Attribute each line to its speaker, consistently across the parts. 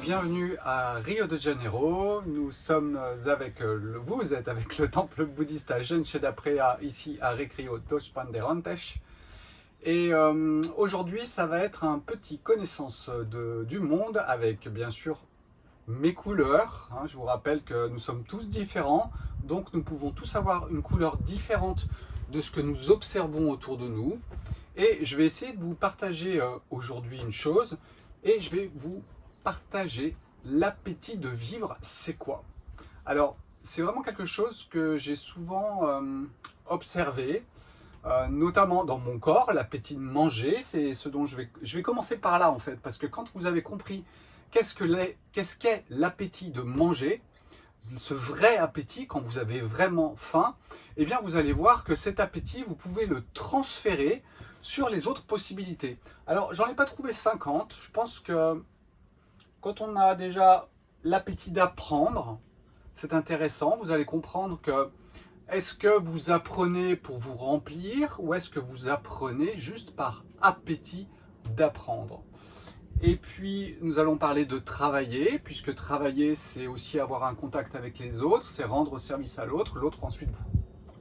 Speaker 1: bienvenue à Rio de Janeiro. Nous sommes avec, vous êtes avec le temple bouddhiste à Genshedaprea, ici à Recreio dos Bandeirantes. Et aujourd'hui, ça va être un petit connaissance du monde avec bien sûr mes couleurs. Je vous rappelle que nous sommes tous différents, donc nous pouvons tous avoir une couleur différente de ce que nous observons autour de nous. Et je vais essayer de vous partager aujourd'hui une chose, et je vais vous partager l'appétit de vivre, c'est quoi? Alors, c'est vraiment quelque chose que j'ai souvent observé, notamment dans mon corps, l'appétit de manger. C'est ce dont je vais commencer par là en fait, parce que quand vous avez compris qu'est-ce qu'est l'appétit de manger, ce vrai appétit, quand vous avez vraiment faim, eh bien vous allez voir que cet appétit, vous pouvez le transférer sur les autres possibilités. Alors, j'en ai pas trouvé 50. Je pense que quand on a déjà l'appétit d'apprendre, c'est intéressant. Vous allez comprendre que est-ce que vous apprenez pour vous remplir ou est-ce que vous apprenez juste par appétit d'apprendre? Et puis, nous allons parler de travailler, puisque travailler, c'est aussi avoir un contact avec les autres, c'est rendre service à l'autre, l'autre ensuite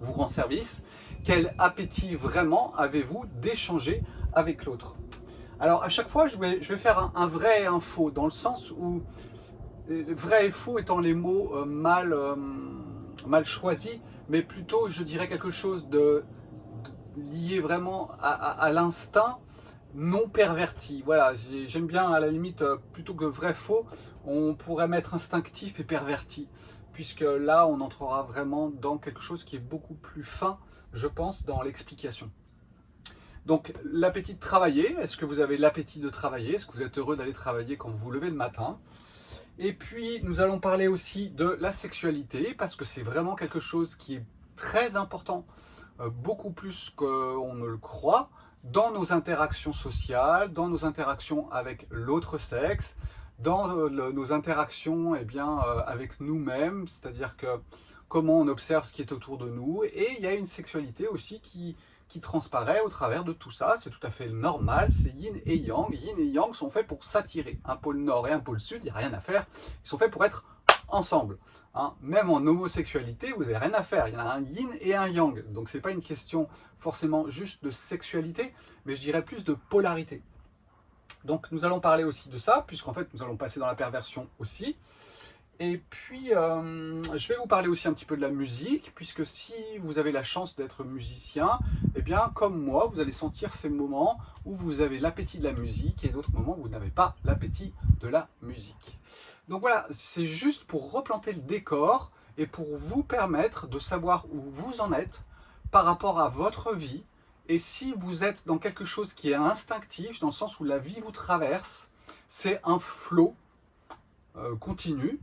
Speaker 1: vous rend service. Quel appétit vraiment avez-vous d'échanger avec l'autre? Alors, à chaque fois, je vais faire un vrai et un faux, dans le sens où vrai et faux étant les mots mal choisis, mais plutôt, je dirais quelque chose de lié vraiment à l'instinct, non perverti. Voilà, j'aime bien à la limite, plutôt que vrai-faux, on pourrait mettre instinctif et perverti, puisque là on entrera vraiment dans quelque chose qui est beaucoup plus fin, je pense, dans l'explication. Donc l'appétit de travailler, est-ce que vous avez l'appétit de travailler? Est-ce que vous êtes heureux d'aller travailler quand vous vous levez le matin? Et puis nous allons parler aussi de la sexualité, parce que c'est vraiment quelque chose qui est très important, beaucoup plus qu'on ne le croit, dans nos interactions sociales, dans nos interactions avec l'autre sexe, dans nos interactions avec nous-mêmes, c'est-à-dire que comment on observe ce qui est autour de nous. Et il y a une sexualité aussi qui transparaît au travers de tout ça. C'est tout à fait normal, c'est yin et yang. Yin et yang sont faits pour s'attirer. Un pôle nord et un pôle sud, il n'y a rien à faire. Ils sont faits pour être ensemble. Même en homosexualité, vous n'avez rien à faire. Il y en a un yin et un yang. Donc c'est pas une question forcément juste de sexualité, mais je dirais plus de polarité. Donc nous allons parler aussi de ça, puisqu'en fait nous allons passer dans la perversion aussi. Et puis je vais vous parler aussi un petit peu de la musique, puisque si vous avez la chance d'être musicien, eh bien comme moi, vous allez sentir ces moments où vous avez l'appétit de la musique et d'autres moments où vous n'avez pas l'appétit de la musique. Donc voilà, c'est juste pour replanter le décor et pour vous permettre de savoir où vous en êtes par rapport à votre vie. Et si vous êtes dans quelque chose qui est instinctif, dans le sens où la vie vous traverse, c'est un flot continu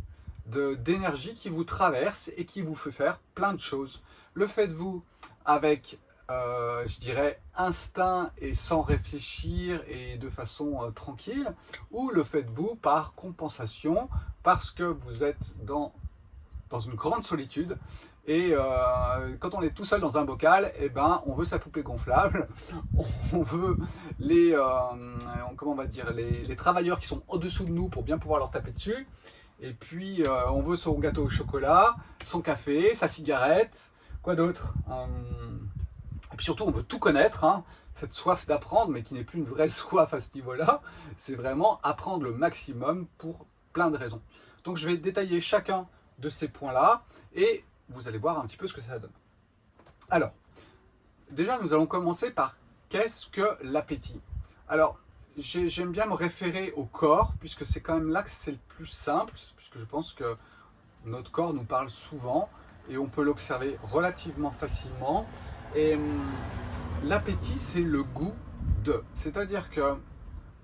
Speaker 1: d'énergie qui vous traverse et qui vous fait faire plein de choses. Le faites-vous avec, je dirais, instinct et sans réfléchir et de façon tranquille, ou le faites-vous par compensation, parce que vous êtes dans une grande solitude, et quand on est tout seul dans un bocal, eh ben, on veut sa poupée gonflable, on veut comment on va dire, les travailleurs qui sont au-dessous de nous pour bien pouvoir leur taper dessus, et puis on veut son gâteau au chocolat, son café, sa cigarette, quoi d'autre, et puis surtout on veut tout connaître, cette soif d'apprendre, mais qui n'est plus une vraie soif à ce niveau-là, c'est vraiment apprendre le maximum pour plein de raisons. Donc je vais détailler chacun de ces points-là, et vous allez voir un petit peu ce que ça donne. Alors, déjà nous allons commencer par qu'est-ce que l'appétit? Alors, j'aime bien me référer au corps, puisque c'est quand même là que c'est le plus simple, puisque je pense que notre corps nous parle souvent, et on peut l'observer relativement facilement. Et l'appétit, c'est le goût de. C'est-à-dire que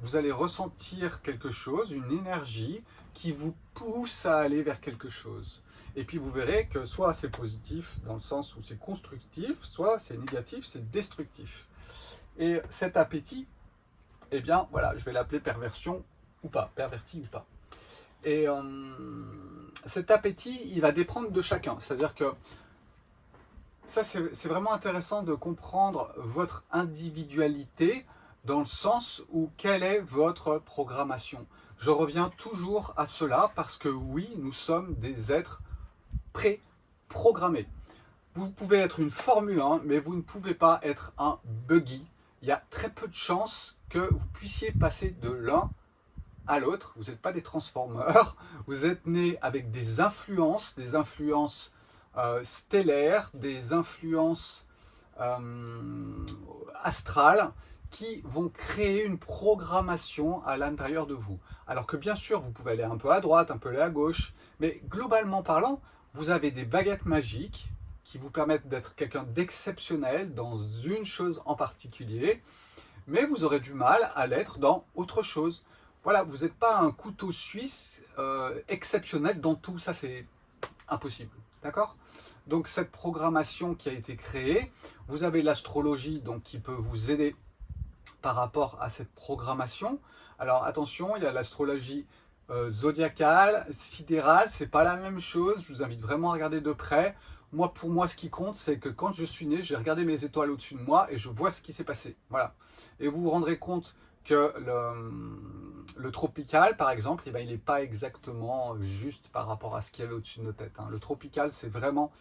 Speaker 1: vous allez ressentir quelque chose, une énergie qui vous pousse à aller vers quelque chose. Et puis vous verrez que soit c'est positif dans le sens où c'est constructif, soit c'est négatif, c'est destructif. Et cet appétit, eh bien voilà, je vais l'appeler perversion ou pas, perverti ou pas. Et cet appétit, il va dépendre de chacun. C'est-à-dire que ça, c'est vraiment intéressant de comprendre votre individualité, dans le sens où quelle est votre programmation. Je reviens toujours à cela parce que oui, nous sommes des êtres pré-programmés. Vous pouvez être une Formule 1, mais vous ne pouvez pas être un buggy. Il y a très peu de chances que vous puissiez passer de l'un à l'autre. Vous n'êtes pas des transformeurs. Vous êtes nés avec des influences stellaires, des influences astrales qui vont créer une programmation à l'intérieur de vous. Alors que bien sûr, vous pouvez aller un peu à droite, un peu aller à gauche, mais globalement parlant, vous avez des baguettes magiques qui vous permettent d'être quelqu'un d'exceptionnel dans une chose en particulier, mais vous aurez du mal à l'être dans autre chose. Voilà, vous n'êtes pas un couteau suisse exceptionnel dans tout, ça c'est impossible. D'accord? Donc cette programmation qui a été créée, vous avez l'astrologie donc qui peut vous aider par rapport à cette programmation. Alors attention, il y a l'astrologie zodiacale, sidérale, c'est pas la même chose. Je vous invite vraiment à regarder de près. Moi, pour moi, ce qui compte, c'est que quand je suis né, j'ai regardé mes étoiles au-dessus de moi et je vois ce qui s'est passé. Voilà. Et vous vous rendrez compte que le tropical, par exemple, eh ben, il n'est pas exactement juste par rapport à ce qu'il y avait au-dessus de nos têtes. Le tropical, c'est vraiment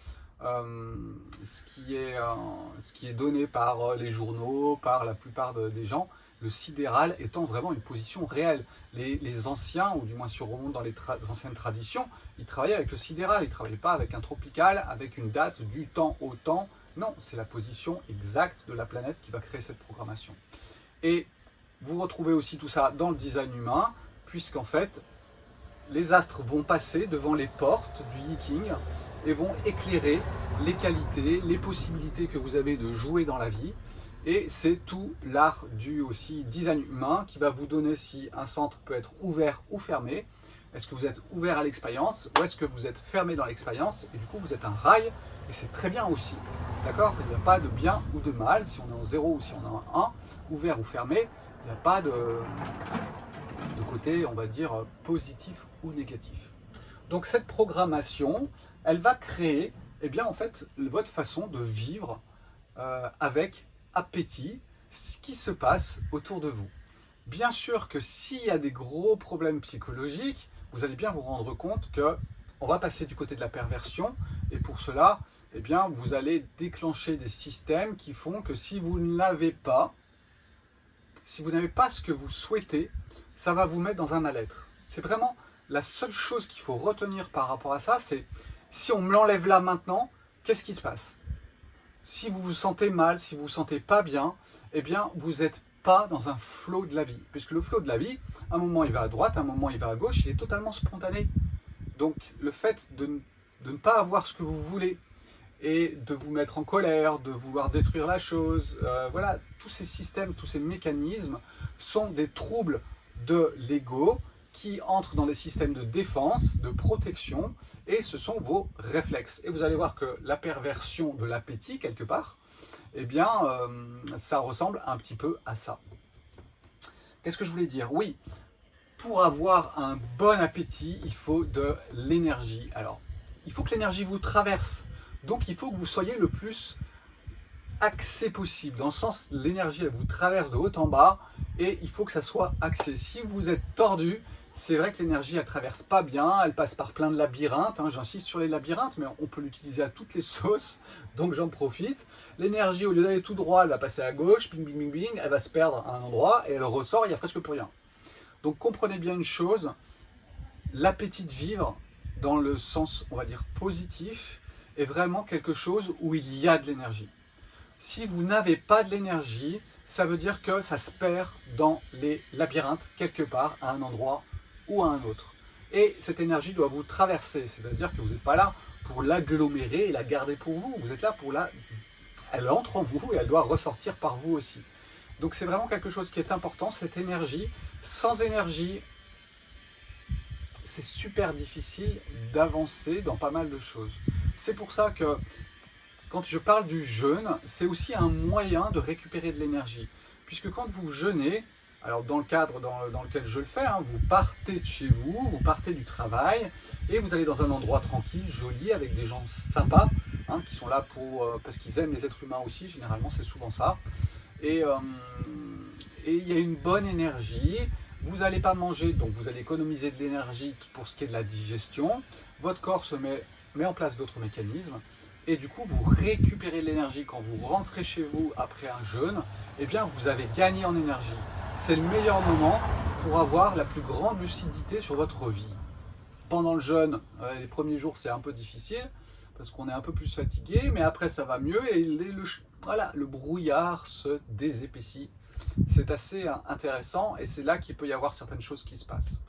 Speaker 1: ce qui est donné par les journaux, par la plupart des gens. Le sidéral étant vraiment une position réelle. Les anciens, ou du moins si on remonte dans les anciennes traditions, ils travaillaient avec le sidéral, ils ne travaillaient pas avec un tropical, avec une date du temps au temps. Non, c'est la position exacte de la planète qui va créer cette programmation. Et vous retrouvez aussi tout ça dans le design humain, puisqu'en fait, les astres vont passer devant les portes du Yiking et vont éclairer les qualités, les possibilités que vous avez de jouer dans la vie. Et c'est tout l'art du aussi design humain qui va vous donner si un centre peut être ouvert ou fermé. Est-ce que vous êtes ouvert à l'expérience ou est-ce que vous êtes fermé dans l'expérience et du coup vous êtes un rail et c'est très bien aussi. D'accord? Il n'y a pas de bien ou de mal, si on est en 0 ou si on est en 1, ouvert ou fermé, il n'y a pas de côté, on va dire, positif ou négatif. Donc cette programmation, elle va créer, eh bien, en fait, votre façon de vivre avec appétit ce qui se passe autour de vous. Bien sûr que s'il y a des gros problèmes psychologiques, vous allez bien vous rendre compte que on va passer du côté de la perversion et pour cela, eh bien, vous allez déclencher des systèmes qui font que si vous ne l'avez pas, si vous n'avez pas ce que vous souhaitez, ça va vous mettre dans un mal-être. C'est vraiment la seule chose qu'il faut retenir par rapport à ça, c'est si on me l'enlève là maintenant, qu'est-ce qui se passe? Si vous vous sentez mal, si vous vous sentez pas bien, eh bien vous n'êtes pas dans un flow de la vie. Puisque le flow de la vie, à un moment il va à droite, à un moment il va à gauche, il est totalement spontané. Donc le fait de ne pas avoir ce que vous voulez et de vous mettre en colère, de vouloir détruire la chose, voilà, tous ces systèmes, tous ces mécanismes sont des troubles de l'ego qui entrent dans des systèmes de défense, de protection, et ce sont vos réflexes. Et vous allez voir que la perversion de l'appétit, quelque part, eh bien, ça ressemble un petit peu à ça. Qu'est-ce que je voulais dire? Oui, pour avoir un bon appétit, il faut de l'énergie. Alors, il faut que l'énergie vous traverse. Donc, il faut que vous soyez le plus axé possible. Dans le sens, l'énergie, elle vous traverse de haut en bas et il faut que ça soit axé. Si vous êtes tordu, c'est vrai que l'énergie, elle traverse pas bien, elle passe par plein de labyrinthes. J'insiste sur les labyrinthes, mais on peut l'utiliser à toutes les sauces, donc j'en profite. L'énergie, au lieu d'aller tout droit, elle va passer à gauche, ping, ping, ping, ping, elle va se perdre à un endroit et elle ressort, il n'y a presque plus rien. Donc comprenez bien une chose, l'appétit de vivre, dans le sens, on va dire, positif, est vraiment quelque chose où il y a de l'énergie. Si vous n'avez pas de l'énergie, ça veut dire que ça se perd dans les labyrinthes, quelque part, à un endroit ou à un autre. Et cette énergie doit vous traverser, c'est-à-dire que vous n'êtes pas là pour l'agglomérer et la garder pour vous, vous êtes là pour la... Elle entre en vous et elle doit ressortir par vous aussi. Donc c'est vraiment quelque chose qui est important, cette énergie. Sans énergie, c'est super difficile d'avancer dans pas mal de choses. C'est pour ça que quand je parle du jeûne, c'est aussi un moyen de récupérer de l'énergie. Puisque quand vous jeûnez, alors dans le cadre dans lequel je le fais, vous partez de chez vous, vous partez du travail, et vous allez dans un endroit tranquille, joli, avec des gens sympas, qui sont là parce qu'ils aiment les êtres humains aussi, généralement c'est souvent ça. Et il y a une bonne énergie, Vous n'allez pas manger, donc vous allez économiser de l'énergie pour ce qui est de la digestion. Votre corps se met en place d'autres mécanismes. Et du coup, vous récupérez de l'énergie quand vous rentrez chez vous après un jeûne. Eh bien, vous avez gagné en énergie. C'est le meilleur moment pour avoir la plus grande lucidité sur votre vie. Pendant le jeûne, les premiers jours, c'est un peu difficile parce qu'on est un peu plus fatigué, mais après, ça va mieux et le brouillard se désépaissit. C'est assez intéressant et c'est là qu'il peut y avoir certaines choses qui se passent.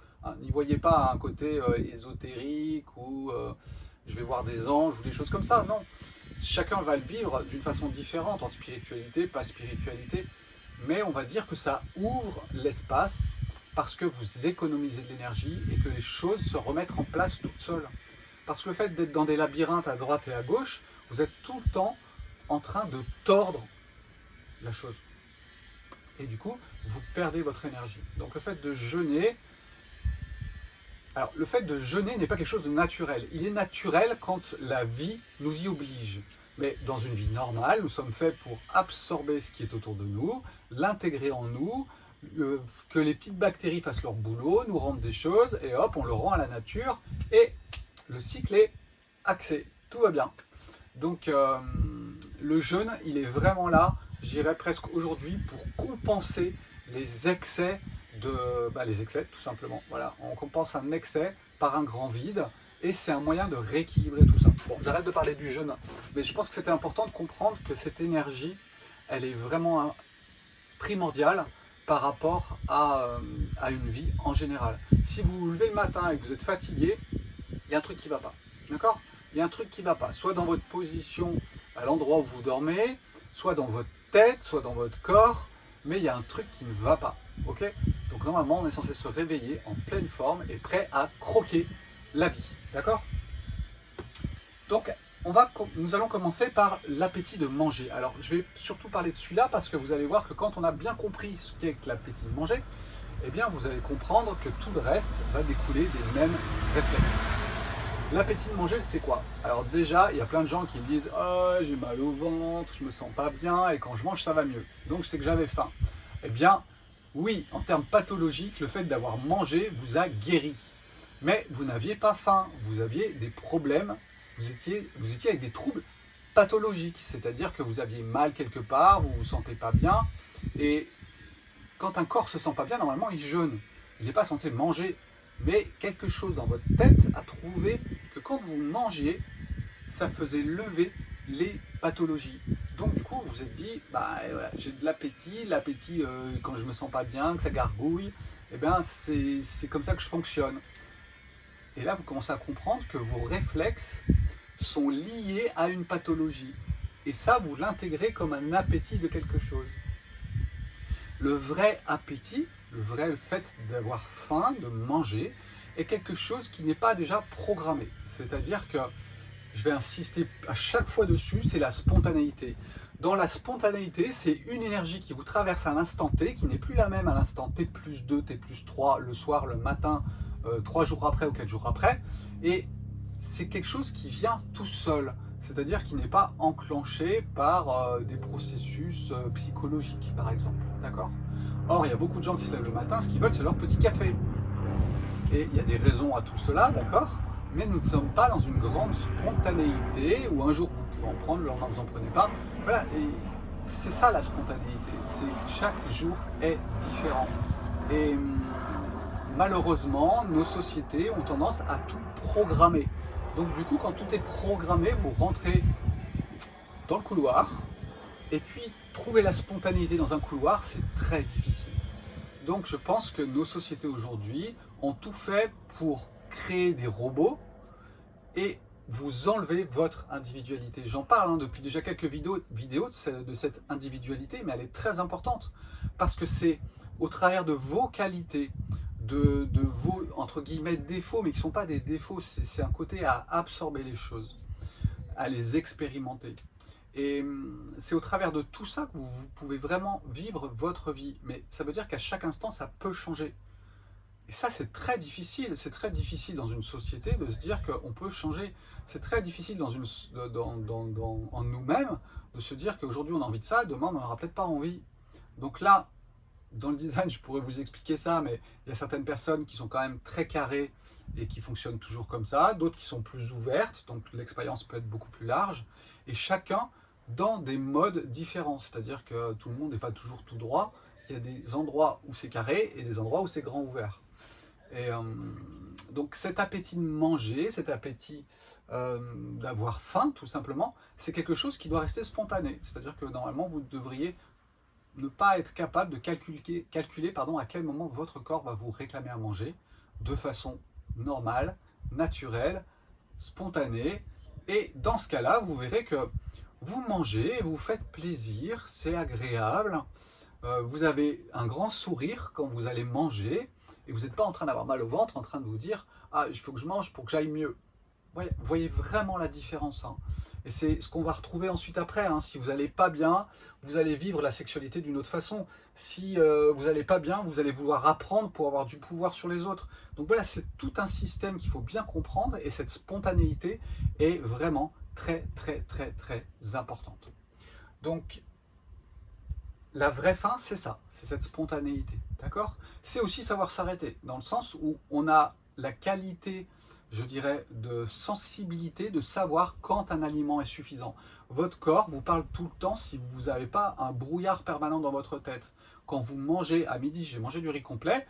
Speaker 1: N'y voyez pas un côté ésotérique ou je vais voir des anges ou des choses comme ça, non. Chacun va le vivre d'une façon différente, en spiritualité, pas spiritualité, mais on va dire que ça ouvre l'espace parce que vous économisez de l'énergie et que les choses se remettent en place toutes seules. Parce que le fait d'être dans des labyrinthes à droite et à gauche, vous êtes tout le temps en train de tordre la chose. Et du coup, vous perdez votre énergie. Donc le fait de jeûner, alors le fait de jeûner n'est pas quelque chose de naturel. Il est naturel quand la vie nous y oblige. Mais dans une vie normale, nous sommes faits pour absorber ce qui est autour de nous, l'intégrer en nous, que les petites bactéries fassent leur boulot, nous rendent des choses, et hop, on le rend à la nature, et le cycle est axé. Tout va bien. Donc le jeûne, il est vraiment là, je dirais presque aujourd'hui, pour compenser les excès les excès tout simplement. Voilà, on compense un excès par un grand vide et c'est un moyen de rééquilibrer tout ça. Bon, j'arrête de parler du jeûne, mais je pense que c'était important de comprendre que cette énergie, elle est vraiment primordiale par rapport à une vie en général. Si vous vous levez le matin et que vous êtes fatigué, il y a un truc qui ne va pas. D'accord ? Il y a un truc qui ne va pas. Soit dans votre position, à l'endroit où vous dormez, soit dans votre tête, soit dans votre corps, mais il y a un truc qui ne va pas. Ok ? Donc normalement, on est censé se réveiller en pleine forme et prêt à croquer la vie. D'accord ? Donc, nous allons commencer par l'appétit de manger. Alors, je vais surtout parler de celui-là parce que vous allez voir que quand on a bien compris ce qu'est que l'appétit de manger, eh bien, vous allez comprendre que tout le reste va découler des mêmes réflexes. L'appétit de manger, c'est quoi? Alors déjà, il y a plein de gens qui me disent « Oh, j'ai mal au ventre, je me sens pas bien, et quand je mange, ça va mieux. Donc, je sais que j'avais faim. » Eh bien, oui, en termes pathologiques, le fait d'avoir mangé vous a guéri. Mais vous n'aviez pas faim, vous aviez des problèmes, vous étiez avec des troubles pathologiques, c'est-à-dire que vous aviez mal quelque part, vous ne vous sentez pas bien, et quand un corps se sent pas bien, normalement il jeûne, il n'est pas censé manger, mais quelque chose dans votre tête a trouvé que quand vous mangiez, ça faisait lever les pathologies. Donc du coup vous vous êtes dit, voilà, j'ai de l'appétit quand je me sens pas bien, que ça gargouille, et bien c'est comme ça que je fonctionne. Et là vous commencez à comprendre que vos réflexes sont liés à une pathologie. Et ça, vous l'intégrez comme un appétit de quelque chose. Le vrai appétit, le vrai fait d'avoir faim, de manger, est quelque chose qui n'est pas déjà programmé. C'est-à-dire que, je vais insister à chaque fois dessus, c'est la spontanéité. Dans la spontanéité, c'est une énergie qui vous traverse à l'instant T, qui n'est plus la même à l'instant T plus 2, T plus 3, le soir, le matin, 3 jours après ou 4 jours après. Et c'est quelque chose qui vient tout seul, c'est-à-dire qui n'est pas enclenché par des processus psychologiques, par exemple. D'accord ? Or, il y a beaucoup de gens qui se lèvent le matin, ce qu'ils veulent, c'est leur petit café. Et il y a des raisons à tout cela, d'accord ? Mais nous ne sommes pas dans une grande spontanéité où un jour vous pouvez en prendre, le lendemain vous n'en prenez pas. Voilà, et c'est ça la spontanéité. Chaque jour est différent. Et malheureusement, nos sociétés ont tendance à tout programmer. Donc du coup, quand tout est programmé, vous rentrez dans le couloir, et puis trouver la spontanéité dans un couloir, c'est très difficile. Donc je pense que nos sociétés aujourd'hui ont tout fait pour créer des robots et vous enlever votre individualité. J'en parle depuis déjà quelques vidéos de cette individualité, mais elle est très importante, parce que c'est au travers de vos qualités, de vos, entre guillemets, défauts, mais qui ne sont pas des défauts, c'est un côté à absorber les choses, à les expérimenter. Et c'est au travers de tout ça que vous pouvez vraiment vivre votre vie. Mais ça veut dire qu'à chaque instant, ça peut changer. Et ça, c'est très difficile. C'est très difficile dans une société de se dire qu'on peut changer. C'est très difficile en nous-mêmes de se dire qu'aujourd'hui, on a envie de ça, demain, on n'en aura peut-être pas envie. Donc là, dans le design, je pourrais vous expliquer ça, mais il y a certaines personnes qui sont quand même très carrées et qui fonctionnent toujours comme ça, d'autres qui sont plus ouvertes, donc l'expérience peut être beaucoup plus large, et chacun dans des modes différents, c'est-à-dire que tout le monde n'est pas toujours tout droit, il y a des endroits où c'est carré et des endroits où c'est grand ouvert. Et donc cet appétit de manger, cet appétit d'avoir faim tout simplement, c'est quelque chose qui doit rester spontané, c'est-à-dire que normalement vous devriez ne pas être capable de calculer à quel moment votre corps va vous réclamer à manger de façon normale, naturelle, spontanée. Et dans ce cas-là, vous verrez que vous mangez, vous faites plaisir, c'est agréable, vous avez un grand sourire quand vous allez manger, et vous n'êtes pas en train d'avoir mal au ventre, en train de vous dire « Ah, il faut que je mange pour que j'aille mieux ». Vous voyez vraiment la différence. Hein. Et c'est ce qu'on va retrouver ensuite après. Hein. Si vous n'allez pas bien, vous allez vivre la sexualité d'une autre façon. Si vous n'allez pas bien, vous allez vouloir apprendre pour avoir du pouvoir sur les autres. Donc voilà, c'est tout un système qu'il faut bien comprendre. Et cette spontanéité est vraiment très, très, très, très importante. Donc, la vraie fin, c'est ça. C'est cette spontanéité. D'accord ? C'est aussi savoir s'arrêter. Dans le sens où on a la qualité, je dirais, de sensibilité, de savoir quand un aliment est suffisant. Votre corps vous parle tout le temps si vous n'avez pas un brouillard permanent dans votre tête. Quand vous mangez à midi, j'ai mangé du riz complet,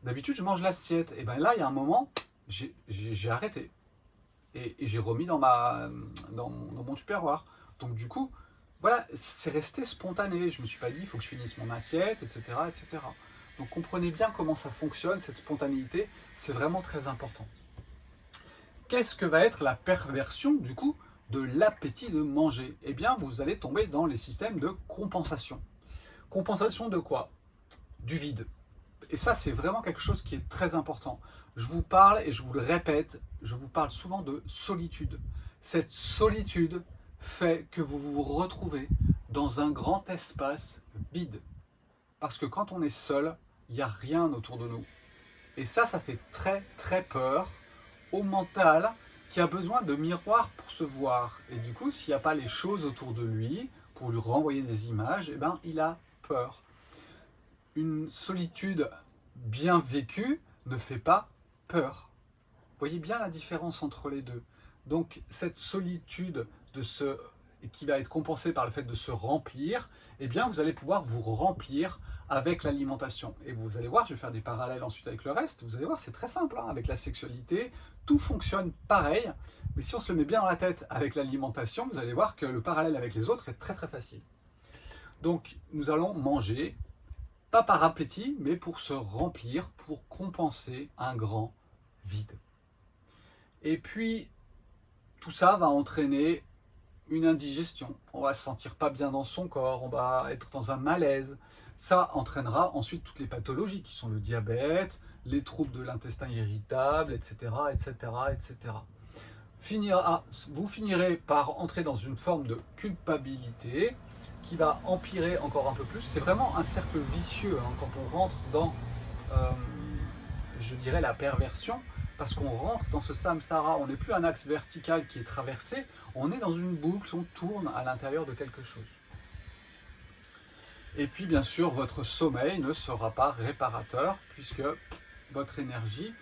Speaker 1: d'habitude je mange l'assiette. Et bien là, il y a un moment, j'ai arrêté. Et j'ai remis dans mon tupperware. Donc du coup, voilà, c'est resté spontané. Je ne me suis pas dit, il faut que je finisse mon assiette, etc., etc. Donc comprenez bien comment ça fonctionne, cette spontanéité, c'est vraiment très important. Qu'est-ce que va être la perversion, du coup, de l'appétit de manger? Eh bien, vous allez tomber dans les systèmes de compensation. Compensation de quoi? Du vide. Et ça, c'est vraiment quelque chose qui est très important. Je vous parle, et je vous le répète, je vous parle souvent de solitude. Cette solitude fait que vous vous retrouvez dans un grand espace vide. Parce que quand on est seul, il n'y a rien autour de nous. Et ça fait très très peur au mental qui a besoin de miroirs pour se voir. Et du coup, s'il n'y a pas les choses autour de lui pour lui renvoyer des images, eh ben, il a peur. Une solitude bien vécue ne fait pas peur. Vous voyez bien la différence entre les deux. Donc cette solitude qui va être compensée par le fait de se remplir, eh bien vous allez pouvoir vous remplir avec l'alimentation. Et vous allez voir, je vais faire des parallèles ensuite avec le reste, vous allez voir, c'est très simple, hein, avec la sexualité, tout fonctionne pareil, mais si on se le met bien dans la tête avec l'alimentation, vous allez voir que le parallèle avec les autres est très très facile. Donc nous allons manger, pas par appétit, mais pour se remplir, pour compenser un grand vide. Et puis, tout ça va entraîner une indigestion, on va se sentir pas bien dans son corps, on va être dans un malaise. Ça entraînera ensuite toutes les pathologies qui sont le diabète, les troubles de l'intestin irritable, etc., etc., etc. Vous finirez par entrer dans une forme de culpabilité qui va empirer encore un peu plus. C'est vraiment un cercle vicieux hein, quand on rentre dans, je dirais, la perversion. Parce qu'on rentre dans ce samsara, on n'est plus un axe vertical qui est traversé, on est dans une boucle, on tourne à l'intérieur de quelque chose. Et puis bien sûr, votre sommeil ne sera pas réparateur, puisque votre énergie,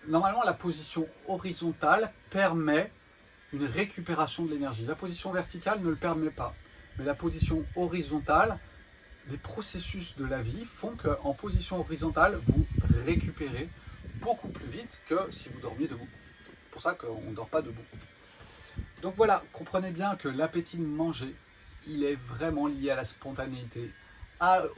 Speaker 1: normalement la position horizontale permet une récupération de l'énergie. La position verticale ne le permet pas, mais la position horizontale, les processus de la vie font qu'en position horizontale, vous récupérez beaucoup plus vite que si vous dormiez debout. C'est pour ça qu'on ne dort pas debout. Donc voilà, comprenez bien que l'appétit de manger, il est vraiment lié à la spontanéité,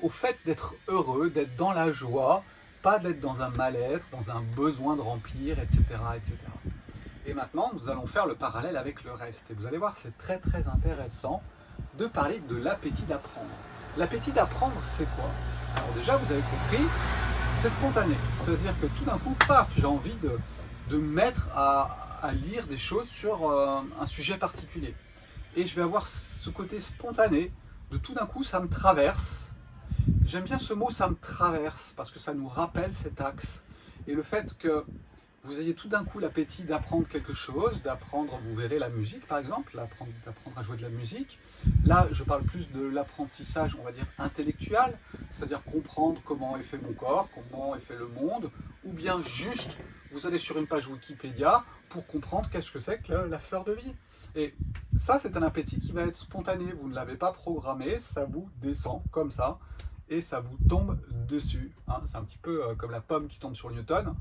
Speaker 1: au fait d'être heureux, d'être dans la joie, pas d'être dans un mal-être, dans un besoin de remplir, etc., etc. Et maintenant, nous allons faire le parallèle avec le reste. Et vous allez voir, c'est très très intéressant de parler de l'appétit d'apprendre. L'appétit d'apprendre, c'est quoi? Alors déjà, vous avez compris, c'est spontané, c'est-à-dire que tout d'un coup, paf, j'ai envie de me mettre à lire des choses sur un sujet particulier. Et je vais avoir ce côté spontané, de tout d'un coup, ça me traverse. J'aime bien ce mot, ça me traverse, parce que ça nous rappelle cet axe. Et le fait que vous ayez tout d'un coup l'appétit d'apprendre quelque chose, d'apprendre, vous verrez la musique par exemple, d'apprendre à jouer de la musique. Là, je parle plus de l'apprentissage, on va dire, intellectuel, c'est-à-dire comprendre comment est fait mon corps, comment est fait le monde, ou bien juste, vous allez sur une page Wikipédia pour comprendre qu'est-ce que c'est que la fleur de vie. Et ça, c'est un appétit qui va être spontané, vous ne l'avez pas programmé, ça vous descend comme ça, et ça vous tombe dessus. Hein. C'est un petit peu comme la pomme qui tombe sur Newton.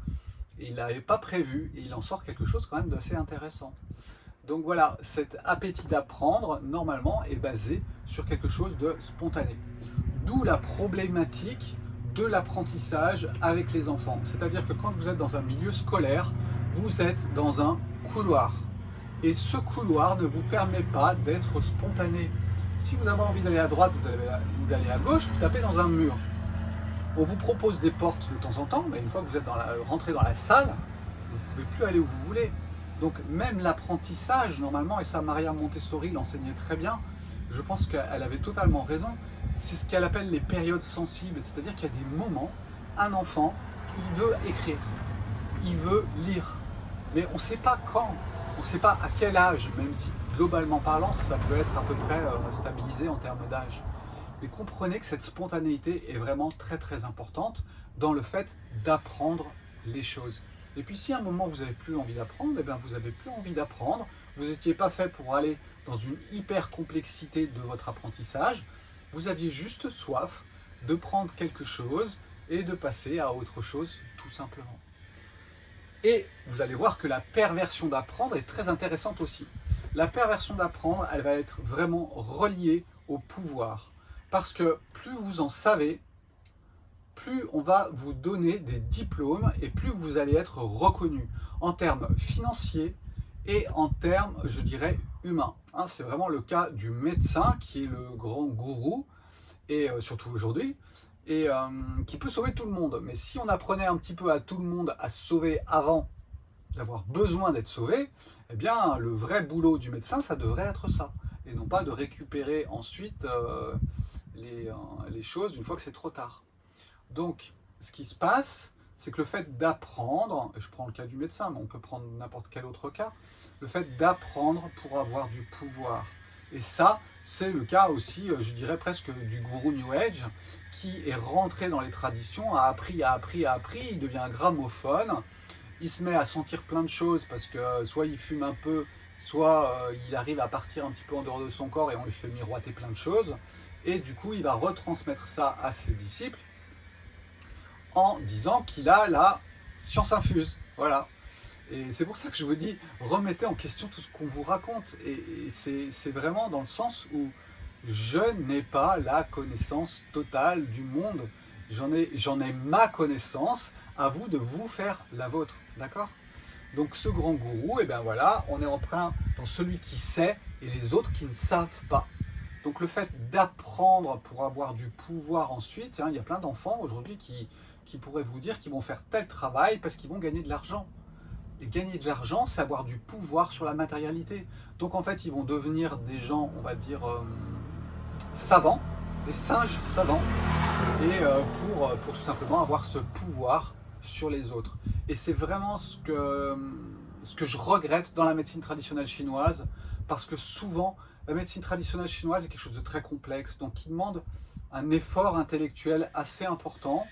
Speaker 1: Et il n'avait pas prévu, et il en sort quelque chose quand même d'assez intéressant. Donc voilà, cet appétit d'apprendre, normalement, est basé sur quelque chose de spontané. D'où la problématique de l'apprentissage avec les enfants. C'est-à-dire que quand vous êtes dans un milieu scolaire, vous êtes dans un couloir. Et ce couloir ne vous permet pas d'être spontané. Si vous avez envie d'aller à droite ou d'aller à gauche, vous tapez dans un mur. On vous propose des portes de temps en temps, mais une fois que vous êtes rentré dans la salle, vous ne pouvez plus aller où vous voulez. Donc même l'apprentissage, normalement, et ça Maria Montessori l'enseignait très bien, je pense qu'elle avait totalement raison, c'est ce qu'elle appelle les périodes sensibles, c'est-à-dire qu'il y a des moments, un enfant, il veut écrire, il veut lire, mais on ne sait pas quand, on ne sait pas à quel âge, même si globalement parlant, ça peut être à peu près stabilisé en termes d'âge. Mais comprenez que cette spontanéité est vraiment très très importante dans le fait d'apprendre les choses. Et puis si à un moment vous n'avez plus envie d'apprendre, eh bien vous n'avez plus envie d'apprendre, vous n'étiez pas fait pour aller dans une hyper complexité de votre apprentissage, vous aviez juste soif de prendre quelque chose et de passer à autre chose tout simplement. Et vous allez voir que la perversion d'apprendre est très intéressante aussi. La perversion d'apprendre, elle va être vraiment reliée au pouvoir. Parce que plus vous en savez, plus on va vous donner des diplômes et plus vous allez être reconnu en termes financiers et en termes, je dirais, humains. Hein, c'est vraiment le cas du médecin qui est le grand gourou, et surtout aujourd'hui, et qui peut sauver tout le monde. Mais si on apprenait un petit peu à tout le monde à se sauver avant d'avoir besoin d'être sauvé, eh bien le vrai boulot du médecin, ça devrait être ça. Et non pas de récupérer ensuite les choses une fois que c'est trop tard. Donc, ce qui se passe, c'est que le fait d'apprendre, et je prends le cas du médecin, mais on peut prendre n'importe quel autre cas, le fait d'apprendre pour avoir du pouvoir. Et ça, c'est le cas aussi, je dirais presque du gourou New Age, qui est rentré dans les traditions, a appris, il devient un gramophone, il se met à sentir plein de choses parce que soit il fume un peu, soit il arrive à partir un petit peu en dehors de son corps et on lui fait miroiter plein de choses. Et du coup, il va retransmettre ça à ses disciples en disant qu'il a la science infuse. Voilà. Et c'est pour ça que je vous dis, remettez en question tout ce qu'on vous raconte. Et c'est vraiment dans le sens où je n'ai pas la connaissance totale du monde. J'en ai ma connaissance, à vous de vous faire la vôtre. D'accord ? Donc ce grand gourou, et bien voilà, on est en train dans celui qui sait et les autres qui ne savent pas. Donc le fait d'apprendre pour avoir du pouvoir ensuite, hein, il y a plein d'enfants aujourd'hui qui pourraient vous dire qu'ils vont faire tel travail parce qu'ils vont gagner de l'argent. Et gagner de l'argent, c'est avoir du pouvoir sur la matérialité. Donc en fait, ils vont devenir des gens, on va dire, savants, des singes savants, et pour tout simplement avoir ce pouvoir sur les autres. Et c'est vraiment ce que je regrette dans la médecine traditionnelle chinoise, parce que souvent, la médecine traditionnelle chinoise est quelque chose de très complexe, donc qui demande un effort intellectuel assez important.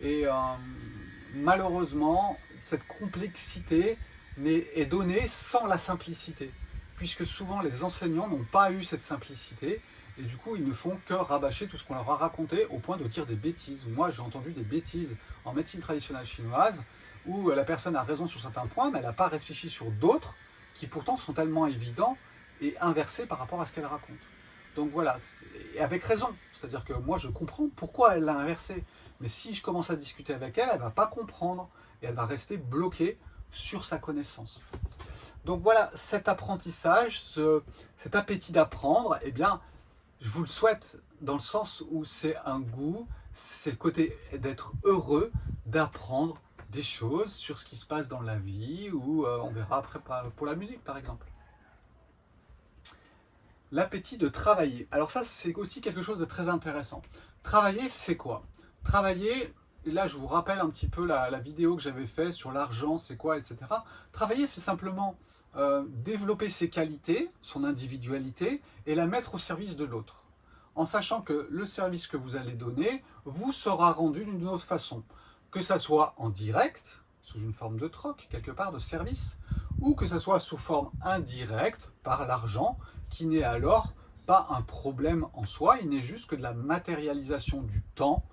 Speaker 1: Et malheureusement, cette complexité est donnée sans la simplicité, puisque souvent les enseignants n'ont pas eu cette simplicité, et du coup ils ne font que rabâcher tout ce qu'on leur a raconté au point de dire des bêtises. Moi j'ai entendu des bêtises en médecine traditionnelle chinoise, où la personne a raison sur certains points, mais elle n'a pas réfléchi sur d'autres, qui pourtant sont tellement évidents, et inversés par rapport à ce qu'elle raconte. Donc voilà, et avec raison, c'est-à-dire que moi je comprends pourquoi elle l'a inversé, mais si je commence à discuter avec elle, elle ne va pas comprendre, et elle va rester bloquée sur sa connaissance. Donc voilà, cet apprentissage, cet appétit d'apprendre, eh bien, je vous le souhaite dans le sens où c'est un goût, c'est le côté d'être heureux, d'apprendre des choses sur ce qui se passe dans la vie, ou on verra après pour la musique par exemple. L'appétit de travailler. Alors ça, c'est aussi quelque chose de très intéressant. Travailler, c'est quoi ? Travailler, et là je vous rappelle un petit peu la vidéo que j'avais faite sur l'argent, c'est quoi, etc. Travailler, c'est simplement développer ses qualités, son individualité, et la mettre au service de l'autre. En sachant que le service que vous allez donner vous sera rendu d'une autre façon. Que ça soit en direct, sous une forme de troc, quelque part, de service, ou que ça soit sous forme indirecte, par l'argent, qui n'est alors pas un problème en soi, il n'est juste que de la matérialisation du temps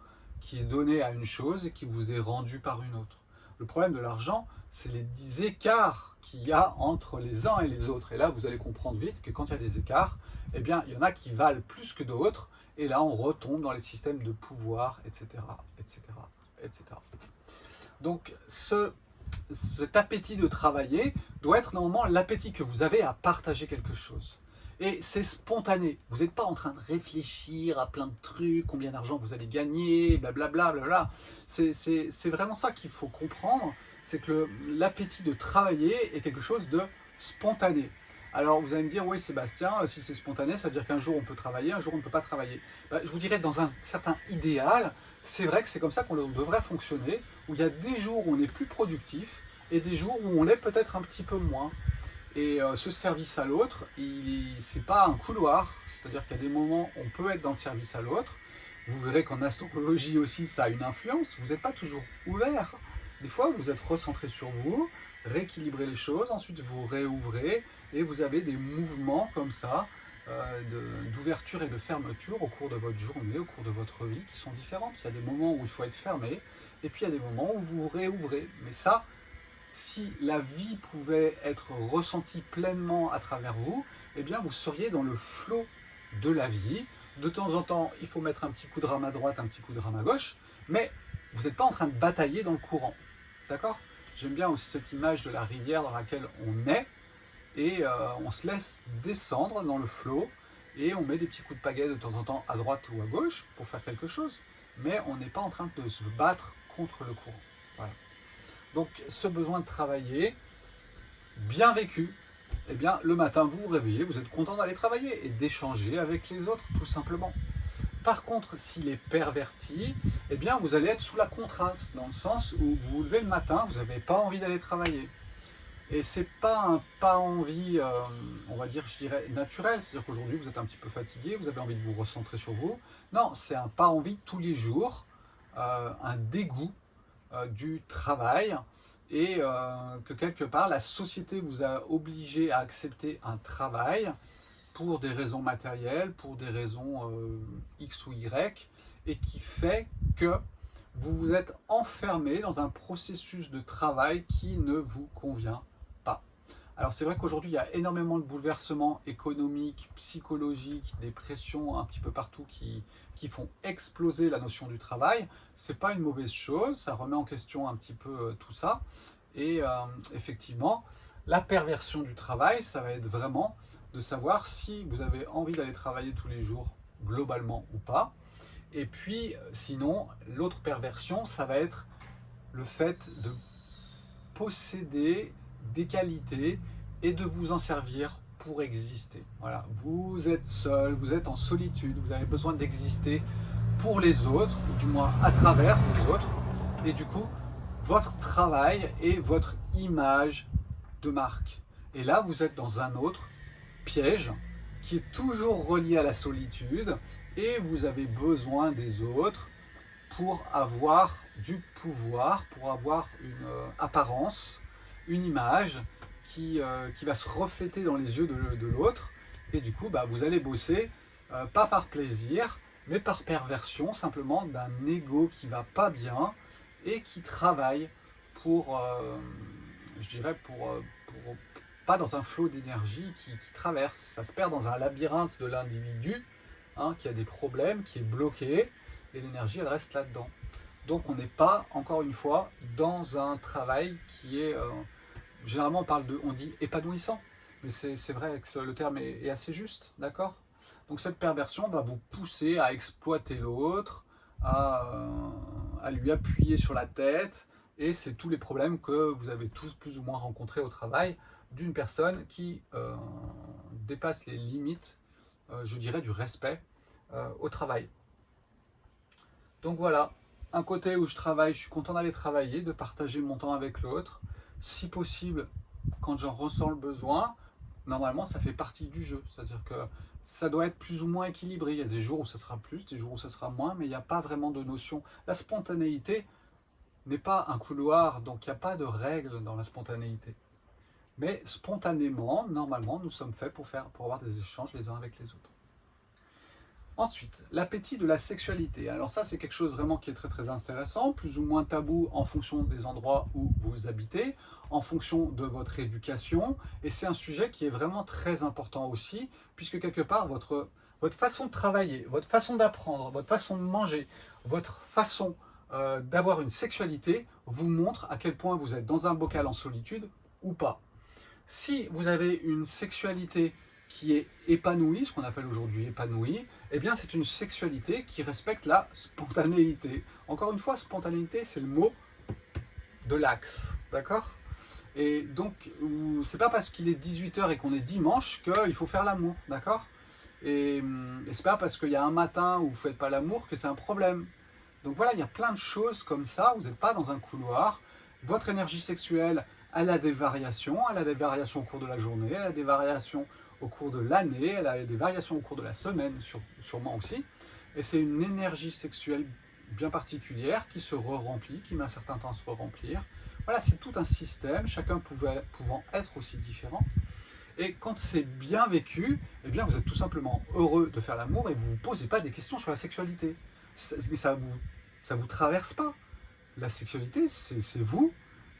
Speaker 1: qui est donné à une chose et qui vous est rendu par une autre. Le problème de l'argent, c'est les écarts qu'il y a entre les uns et les autres. Et là, vous allez comprendre vite que quand il y a des écarts, eh bien, il y en a qui valent plus que d'autres, et là, on retombe dans les systèmes de pouvoir, etc., etc., etc. Donc, cet appétit de travailler doit être normalement l'appétit que vous avez à partager quelque chose. Et c'est spontané. Vous n'êtes pas en train de réfléchir à plein de trucs, combien d'argent vous allez gagner, blablabla. Bla. C'est vraiment ça qu'il faut comprendre, c'est que l'appétit de travailler est quelque chose de spontané. Alors vous allez me dire, oui Sébastien, si c'est spontané, ça veut dire qu'un jour on peut travailler, un jour on ne peut pas travailler. Je vous dirais, dans un certain idéal, c'est vrai que c'est comme ça qu'on devrait fonctionner, où il y a des jours où on est plus productif, et des jours où on l'est peut-être un petit peu moins. Et ce service à l'autre, c'est pas un couloir, c'est-à-dire qu'il y a des moments où on peut être dans le service à l'autre. Vous verrez qu'en astrologie aussi, ça a une influence, vous n'êtes pas toujours ouvert. Des fois, vous êtes recentré sur vous, rééquilibrez les choses, ensuite vous réouvrez, et vous avez des mouvements comme ça, d'ouverture et de fermeture au cours de votre journée, au cours de votre vie, qui sont différentes. Il y a des moments où il faut être fermé, et puis il y a des moments où vous réouvrez. Mais ça, si la vie pouvait être ressentie pleinement à travers vous, eh bien vous seriez dans le flot de la vie. De temps en temps, il faut mettre un petit coup de rame à droite, un petit coup de rame à gauche, mais vous n'êtes pas en train de batailler dans le courant. D'accord? J'aime bien aussi cette image de la rivière dans laquelle on est, et on se laisse descendre dans le flot, et on met des petits coups de pagaie de temps en temps à droite ou à gauche pour faire quelque chose, mais on n'est pas en train de se battre contre le courant. Voilà. Donc ce besoin de travailler, bien vécu, eh bien le matin vous vous réveillez, vous êtes content d'aller travailler et d'échanger avec les autres tout simplement. Par contre, s'il est perverti, eh bien vous allez être sous la contrainte, dans le sens où vous vous levez le matin, vous n'avez pas envie d'aller travailler. Et c'est pas un pas envie, on va dire, je dirais, naturel, c'est-à-dire qu'aujourd'hui vous êtes un petit peu fatigué, vous avez envie de vous recentrer sur vous. Non, c'est un pas envie tous les jours, un dégoût du travail, et que quelque part la société vous a obligé à accepter un travail pour des raisons matérielles, pour des raisons X ou Y, et qui fait que vous vous êtes enfermé dans un processus de travail qui ne vous convient pas. Alors c'est vrai qu'aujourd'hui il y a énormément de bouleversements économiques, psychologiques, des pressions un petit peu partout qui font exploser la notion du travail. C'est pas une mauvaise chose, ça remet en question un petit peu tout ça. Et effectivement, la perversion du travail, ça va être vraiment de savoir si vous avez envie d'aller travailler tous les jours, globalement ou pas. Et puis, sinon, l'autre perversion, ça va être le fait de posséder des qualités et de vous en servir pour exister. Voilà, vous êtes seul, vous êtes en solitude, vous avez besoin d'exister pour les autres, ou du moins à travers les autres. Et du coup, votre travail est votre image de marque. Et là, vous êtes dans un autre piège qui est toujours relié à la solitude, et vous avez besoin des autres pour avoir du pouvoir, pour avoir une apparence, une image qui va se refléter dans les yeux de l'autre, et du coup vous allez bosser pas par plaisir, mais par perversion, simplement d'un ego qui va pas bien et qui travaille pour, je dirais, pour pas dans un flot d'énergie qui traverse, ça se perd dans un labyrinthe de l'individu, qui a des problèmes, qui est bloqué, et l'énergie elle reste là-dedans. Donc on n'est pas, encore une fois, dans un travail qui est, généralement on dit épanouissant, mais c'est vrai que le terme est assez juste, d'accord? Donc cette perversion va vous pousser à exploiter l'autre, à lui appuyer sur la tête, et c'est tous les problèmes que vous avez tous plus ou moins rencontrés au travail d'une personne qui dépasse les limites, je dirais, du respect au travail. Donc voilà, un côté où je travaille, je suis content d'aller travailler, de partager mon temps avec l'autre. Si possible, quand j'en ressens le besoin, normalement ça fait partie du jeu. C'est-à-dire que ça doit être plus ou moins équilibré. Il y a des jours où ça sera plus, des jours où ça sera moins, mais il n'y a pas vraiment de notion. La spontanéité n'est pas un couloir, donc il n'y a pas de règles dans la spontanéité. Mais spontanément, normalement, nous sommes faits pour avoir des échanges les uns avec les autres. Ensuite, l'appétit de la sexualité. Alors ça, c'est quelque chose vraiment qui est très très intéressant, plus ou moins tabou en fonction des endroits où vous habitez, en fonction de votre éducation, et c'est un sujet qui est vraiment très important aussi, puisque quelque part, votre façon de travailler, votre façon d'apprendre, votre façon de manger, votre façon d'avoir une sexualité vous montre à quel point vous êtes dans un bocal en solitude ou pas. Si vous avez une sexualité qui est épanouie, ce qu'on appelle aujourd'hui épanouie, eh bien c'est une sexualité qui respecte la spontanéité. Encore une fois, spontanéité, c'est le mot de l'axe, d'accord? Et donc, c'est pas parce qu'il est 18h et qu'on est dimanche qu'il faut faire l'amour, d'accord? Et c'est pas parce qu'il y a un matin où vous faites pas l'amour que c'est un problème. Donc voilà, il y a plein de choses comme ça, vous n'êtes pas dans un couloir. Votre énergie sexuelle, elle a des variations au cours de la journée, elle a des variations au cours de l'année, elle a des variations au cours de la semaine, sûrement aussi. Et c'est une énergie sexuelle bien particulière qui se re-remplit, qui met un certain temps à se re-remplir. Voilà, c'est tout un système, chacun pouvant être aussi différent. Et quand c'est bien vécu, eh bien vous êtes tout simplement heureux de faire l'amour et vous ne vous posez pas des questions sur la sexualité. Mais ça vous traverse pas. La sexualité, c'est vous,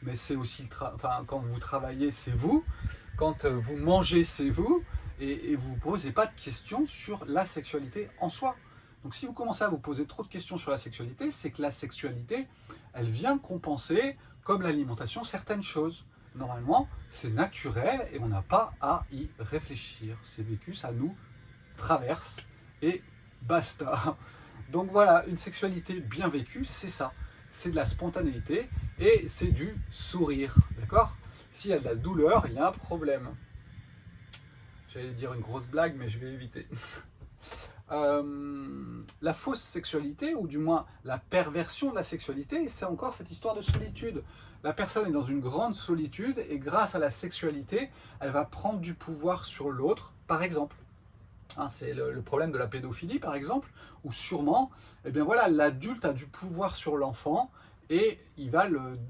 Speaker 1: mais c'est aussi, quand vous travaillez, c'est vous, quand vous mangez, c'est vous, et vous ne vous posez pas de questions sur la sexualité en soi. Donc si vous commencez à vous poser trop de questions sur la sexualité, c'est que la sexualité, elle vient compenser, comme l'alimentation, certaines choses. Normalement, c'est naturel et on n'a pas à y réfléchir. C'est vécu, ça nous traverse et basta. Donc voilà, une sexualité bien vécue, c'est ça. C'est de la spontanéité et c'est du sourire, d'accord? S'il y a de la douleur, il y a un problème. J'allais dire une grosse blague, mais je vais éviter. La fausse sexualité, ou du moins la perversion de la sexualité, c'est encore cette histoire de solitude. La personne est dans une grande solitude et grâce à la sexualité, elle va prendre du pouvoir sur l'autre, par exemple. Hein, c'est le problème de la pédophilie, par exemple, où sûrement, eh bien voilà, l'adulte a du pouvoir sur l'enfant et il va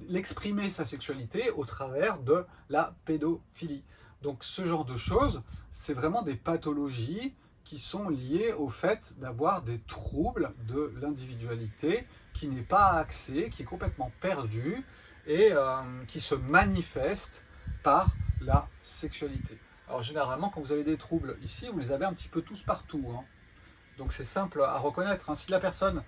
Speaker 1: l'exprimer sa sexualité au travers de la pédophilie. Donc ce genre de choses, c'est vraiment des pathologies qui sont liées au fait d'avoir des troubles de l'individualité qui n'est pas axé, qui est complètement perdu et qui se manifeste par la sexualité. Alors généralement, quand vous avez des troubles ici, vous les avez un petit peu tous partout. Hein. Donc c'est simple à reconnaître. Hein. Si la personne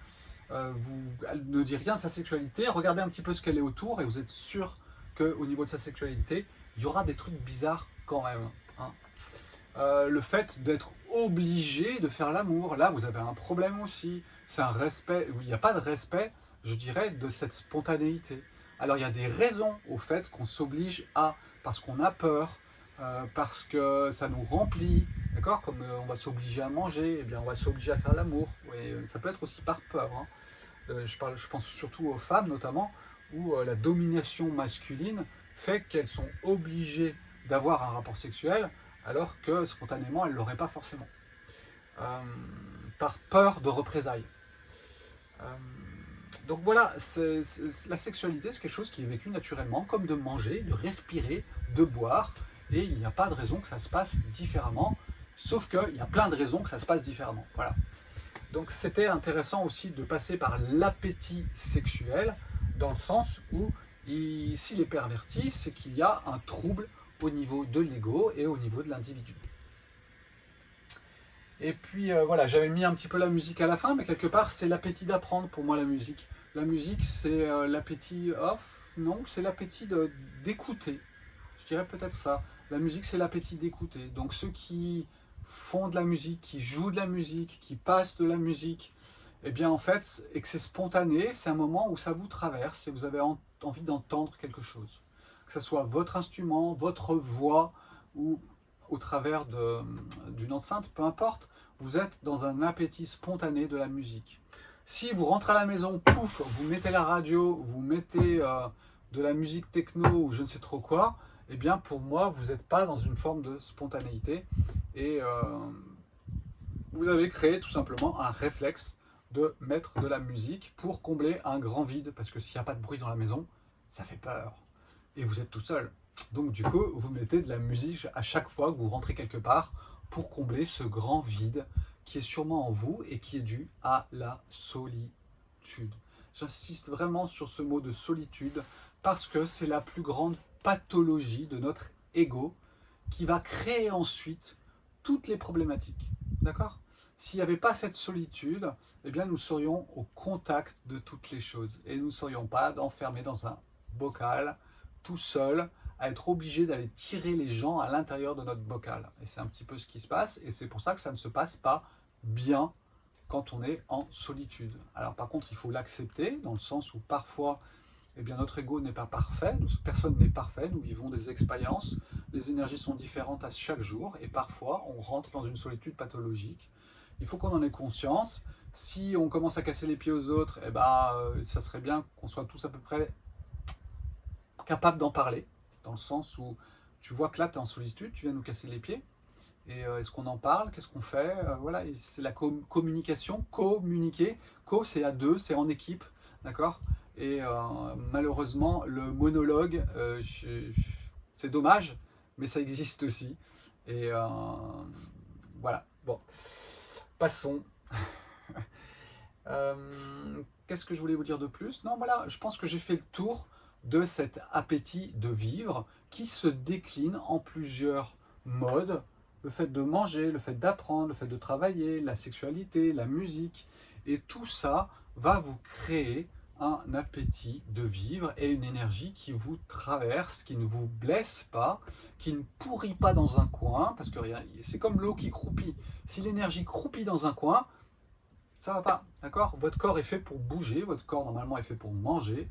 Speaker 1: elle ne dit rien de sa sexualité, regardez un petit peu ce qu'elle est autour et vous êtes sûr qu'au niveau de sa sexualité, il y aura des trucs bizarres quand même. Hein. Le fait d'être obligé de faire l'amour, là vous avez un problème aussi. C'est un respect, il n'y a pas de respect, je dirais, de cette spontanéité. Alors il y a des raisons au fait qu'on s'oblige à, parce qu'on a peur, parce que ça nous remplit, d'accord? Comme on va s'obliger à manger, eh bien on va s'obliger à faire l'amour. Ça peut être aussi par peur. Hein. Je pense surtout aux femmes notamment, où la domination masculine fait qu'elles sont obligées d'avoir un rapport sexuel, alors que spontanément elles ne l'auraient pas forcément. Par peur de représailles. Donc voilà, la sexualité, c'est quelque chose qui est vécu naturellement, comme de manger, de respirer, de boire, et il n'y a pas de raison que ça se passe différemment, sauf qu'il y a plein de raisons que ça se passe différemment. Voilà. Donc c'était intéressant aussi de passer par l'appétit sexuel, dans le sens où, s'il est perverti, c'est qu'il y a un trouble au niveau de l'ego et au niveau de l'individu. Et puis voilà, j'avais mis un petit peu la musique à la fin, mais quelque part c'est l'appétit d'apprendre pour moi la musique. La musique c'est l'appétit non, c'est l'appétit d'écouter. Je dirais peut-être ça. La musique c'est l'appétit d'écouter. Donc ceux qui font de la musique, qui jouent de la musique, qui passent de la musique, eh bien en fait, et que c'est spontané, c'est un moment où ça vous traverse et vous avez envie d'entendre quelque chose. Que ce soit votre instrument, votre voix ou au travers d'une enceinte, peu importe, vous êtes dans un appétit spontané de la musique. Si vous rentrez à la maison, pouf, vous mettez la radio, vous mettez de la musique techno ou je ne sais trop quoi, eh bien pour moi, vous n'êtes pas dans une forme de spontanéité et vous avez créé tout simplement un réflexe de mettre de la musique pour combler un grand vide, parce que s'il n'y a pas de bruit dans la maison, ça fait peur. Et vous êtes tout seul. Donc du coup, vous mettez de la musique à chaque fois que vous rentrez quelque part pour combler ce grand vide qui est sûrement en vous et qui est dû à la solitude. J'insiste vraiment sur ce mot de solitude parce que c'est la plus grande pathologie de notre ego qui va créer ensuite toutes les problématiques. D'accord ? S'il n'y avait pas cette solitude, eh bien nous serions au contact de toutes les choses et nous ne serions pas enfermés dans un bocal tout seul à être obligé d'aller tirer les gens à l'intérieur de notre bocal. Et c'est un petit peu ce qui se passe et c'est pour ça que ça ne se passe pas bien quand on est en solitude. Alors par contre, il faut l'accepter dans le sens où parfois eh bien, notre ego n'est pas parfait, personne n'est parfait, nous vivons des expériences, les énergies sont différentes à chaque jour et parfois on rentre dans une solitude pathologique. Il faut qu'on en ait conscience. Si on commence à casser les pieds aux autres, eh ben, ça serait bien qu'on soit tous à peu près capables d'en parler, dans le sens où tu vois que là tu es en solitude, tu viens nous casser les pieds, et est-ce qu'on en parle, qu'est-ce qu'on fait, voilà, c'est la communication, communiquer, c'est à deux, c'est en équipe, d'accord. Et malheureusement, le monologue, c'est dommage, mais ça existe aussi. Et voilà, bon, passons. Qu'est-ce que je voulais vous dire de plus? Non, voilà, je pense que j'ai fait le tour de cet appétit de vivre qui se décline en plusieurs modes. Le fait de manger, le fait d'apprendre, le fait de travailler, la sexualité, la musique. Et tout ça va vous créer un appétit de vivre et une énergie qui vous traverse, qui ne vous blesse pas, qui ne pourrit pas dans un coin, parce que c'est comme l'eau qui croupit. Si l'énergie croupit dans un coin, ça va pas, d'accord? Votre corps est fait pour bouger, votre corps normalement est fait pour manger,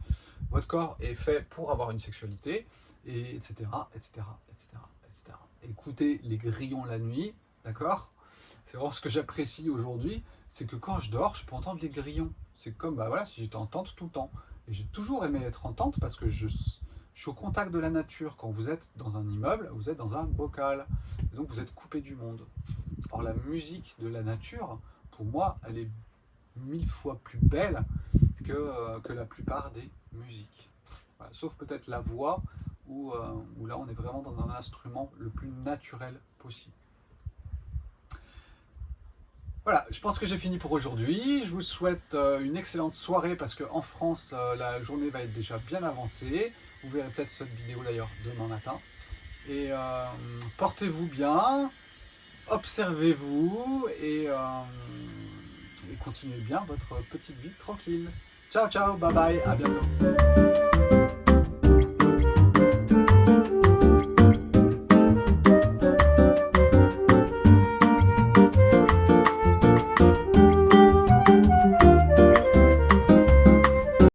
Speaker 1: votre corps est fait pour avoir une sexualité, et etc., etc., etc., etc. Écoutez les grillons la nuit, d'accord? C'est vraiment ce que j'apprécie aujourd'hui, c'est que quand je dors, je peux entendre les grillons. C'est comme bah voilà, si j'étais en tente tout le temps. Et j'ai toujours aimé être en tente parce que je suis au contact de la nature. Quand vous êtes dans un immeuble, vous êtes dans un bocal. Et donc vous êtes coupé du monde. Or la musique de la nature, pour moi, elle est 1000 fois plus belle que la plupart des musiques. Voilà, sauf peut-être la voix, où là on est vraiment dans un instrument le plus naturel possible. Voilà, je pense que j'ai fini pour aujourd'hui. Je vous souhaite une excellente soirée parce qu'en France, la journée va être déjà bien avancée. Vous verrez peut-être cette vidéo d'ailleurs demain matin. Et portez-vous bien, observez-vous et continuez bien votre petite vie tranquille. Ciao, ciao, bye bye, à bientôt.